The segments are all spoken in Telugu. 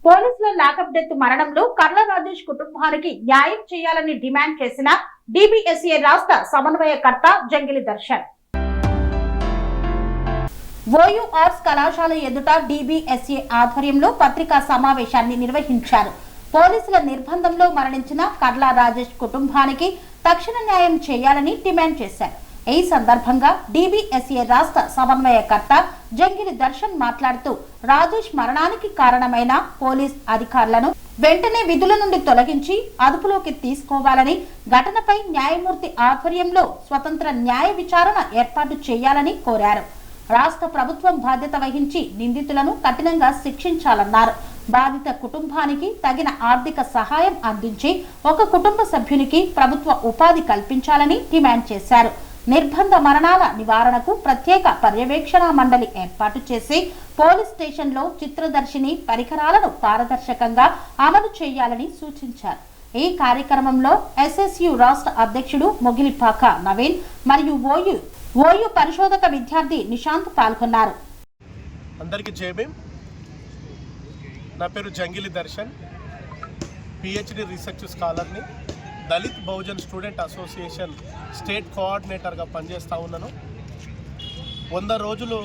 పోలీసుల లాకప్ డెత్ మరణంలో కర్ల రాజేష్ కుటుంబానికి న్యాయం చేయాలని డిమాండ్ చేసిన డిబిఎస్ఏ రాష్ట్ర సమన్వయకర్త జంగిలి దర్శన్. ఓయూ ఆర్ట్స్ కళాశాల ఎదుట డిబిఎస్ఏ ఆధ్వర్యంలో పత్రికా సమావేశాన్ని నిర్వహించారు. పోలీసుల నిర్బంధంలో మరణించిన కర్ల రాజేష్ కుటుంబానికి తక్షణ న్యాయం చేయాలని డిమాండ్ చేశారు. ఈ సందర్భంగా డిబిఎస్ఏ రాష్ట్ర సమన్వయకర్త జంగిలి దర్శన్ మాట్లాడుతూ రాజేష్ మరణానికి కారణమైన పోలీస్ అధికారులను వెంటనే విధుల నుండి తొలగించి అదుపులోకి తీసుకోవాలని, ఘటనపై న్యాయమూర్తి ఆధ్వర్యంలో స్వతంత్ర న్యాయ విచారణ ఏర్పాటు చేయాలని కోరారు. రాష్ట్ర ప్రభుత్వం బాధ్యత వహించి నిందితులను కఠినంగా శిక్షించాలన్నారు. బాధిత కుటుంబానికి తగిన ఆర్థిక సహాయం అందించి ఒక కుటుంబ సభ్యునికి ప్రభుత్వ ఉపాధి కల్పించాలని డిమాండ్ చేశారు. నిర్బంధ మరణాల నివారణకు ప్రత్యేక పర్యవేక్షణ మండలి ఏర్పాటు చేసి పోలీస్ స్టేషన్లో చిత్రదర్శిని పరికరాలను పారదర్శకంగా అమలు చేయాలని సూచించారు. ఈ కార్యక్రమంలో ఎస్ఎస్యు రాష్ట్ర అధ్యక్షుడు మొగిలిపాక నవీన్ మరియు ఓయూ పరిశోధక విద్యార్థి నిశాంత్ పాల్గొన్నారు. అందరికీ జై భీమ్. నా పేరు జంగిలి దర్శన్, పిహెచ్డి రీసెర్చ్ స్కాలర్ని. Dalit Bahujan student association state కోఆర్డినేటర్గా పనిచేస్తూ ఉన్నాను. 100 రోజులు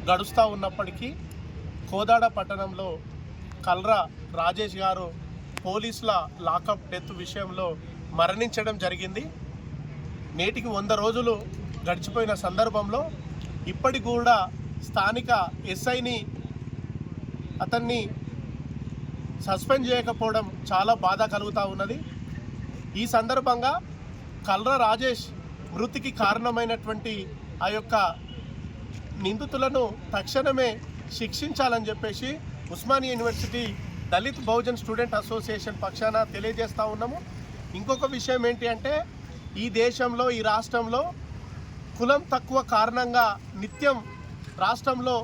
గడుస్తూ ఉన్నప్పటికీ కోదాడ పట్టణంలో కల్రా రాజేష్ గారు పోలీసుల లాకప్ డెత్ విషయంలో మరణించడం జరిగింది. నేటికి 100 రోజులు గడిచిపోయిన సందర్భంలో ఇప్పటికి కూడా స్థానిక ఎస్ఐని అతన్ని సస్పెండ్ చేయకపోవడం చాలా బాధ కలుగుతూ ఉన్నది. ఈ సందర్భంగా కల్రా రాజేష్ మృతికి కారణమైనటువంటి ఆ యొక్క నిందితులను తక్షణమే శిక్షించాలని చెప్పేసి Osmania university Dalit Bahujan student association పక్షాన తెలియజేస్తూ ఉన్నాము. ఇంకొక విషయం ఏంటి అంటే, ఈ దేశంలో ఈ రాష్ట్రంలో కులం తక్కువ కారణంగా నిత్యం రాష్ట్రంలో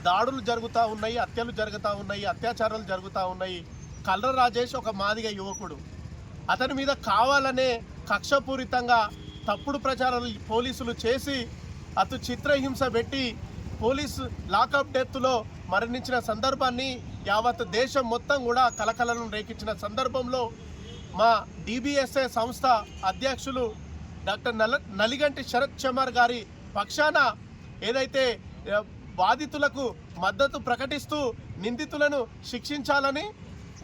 దాడులు జరుగుతూ ఉన్నాయి, హత్యలు జరుగుతూ ఉన్నాయి, అత్యాచారాలు జరుగుతూ ఉన్నాయి. కల్రా రాజేష్ ఒక మాదిగ యువకుడు. అతని మీద కావాలనే కక్షపూరితంగా తప్పుడు ప్రచారాలు పోలీసులు చేసి అటు చిత్రహింస పెట్టి పోలీసు లాకప్ డెత్లో మరణించిన సందర్భాన్ని యావత్ దేశం మొత్తం కూడా కలకలను రేకించిన సందర్భంలో మా డిబిఎస్ఏ సంస్థ అధ్యక్షులు డాక్టర్ నలిగంటి శరత్ చమర్ గారి పక్షాన ఏదైతే బాధితులకు మద్దతు ప్రకటిస్తూ నిందితులను శిక్షించాలని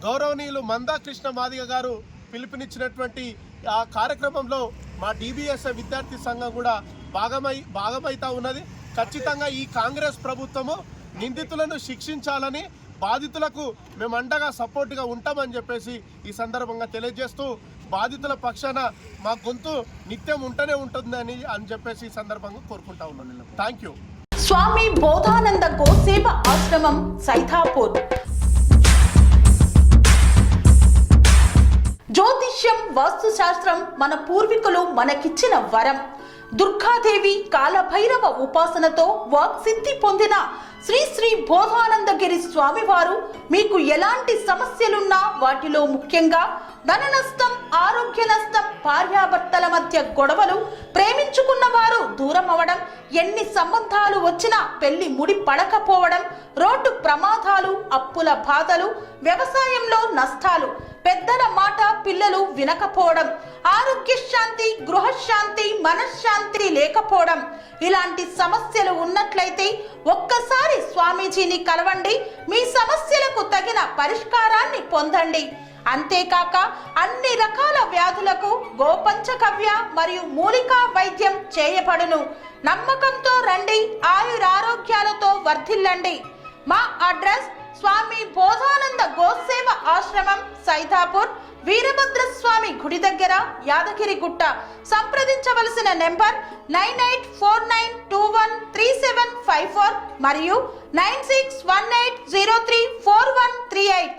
గౌరవనీయులు మందా కృష్ణ మాదిగ గారు పిలుపునిచ్చినటువంటి ఆ కార్యక్రమంలో మా డిబిఎస్ఏ విద్యార్థి సంఘం కూడా భాగమైతా ఉన్నది. ఖచ్చితంగా ఈ కాంగ్రెస్ ప్రభుత్వము నిందితులను శిక్షించాలని, బాధితులకు మేము అండగా సపోర్ట్గా ఉంటామని చెప్పేసి ఈ సందర్భంగా తెలియజేస్తూ, బాధితుల పక్షాన మా గొంతు నిత్యం ఉంటూనే ఉంటుందని చెప్పేసి ఈ సందర్భంగా కోరుకుంటా ఉన్నాను. Thank you. స్వామి బోధానంద గోసేవ ఆశ్రమం సైథాపూర్. జ్యోతిష్యం, వాస్తుశాస్త్రం మన పూర్వీకులు మనకిచ్చిన వరం. దుర్గాదేవి, కాలభైరవ ఉపాసనతో వాక్సిద్ధి పొందిన శ్రీ శ్రీ బోధానందగిరి స్వామివారు మీకు ఎలాంటి సమస్యలున్నా, వాటిలో ముఖ్యంగా ధన నష్టం, ఆరోగ్య నష్టం, భార్యాభర్తల మధ్య గొడవలు, ప్రేమించుకున్న వారు దూరం అవడం, ఎన్ని సంబంధాలు వచ్చినా పెళ్లి ముడి పడకపోవడం, రోడ్డు ప్రమాదాలు, అప్పుల బాధలు, వ్యవసాయంలో నష్టాలు, పెద్దల మాట పిల్లలు వినకపోవడం, ఆరోగ్య శాంతి, గృహశాంతి, మనశ్శాంతి లేకపోవడం, ఇలాంటి సమస్యలు ఉన్నట్లయితే ఒక్కసారి స్వామీజీని కలవండి. మీ సమస్యలకు తగిన పరిష్కారాన్ని పొందండి. అంతేకాక అన్ని రకాల వ్యాధులకు గోపంచగవ్య మరియు మూలికా వైద్యం చేయబడును. నమ్మకంతో రండి, ఆయురారోగ్యాలతో వర్ధిల్లండి. మా అడ్రస్ స్వామి బోధానంద గోసేవ ఆశ్రమం సైథాపూర్, వీరభద్రస్వామి గుడి దగ్గర, యాదగిరిగుట్ట. సంప్రదించవలసిన నెంబర్ 9849213754 మరియు 9618034138.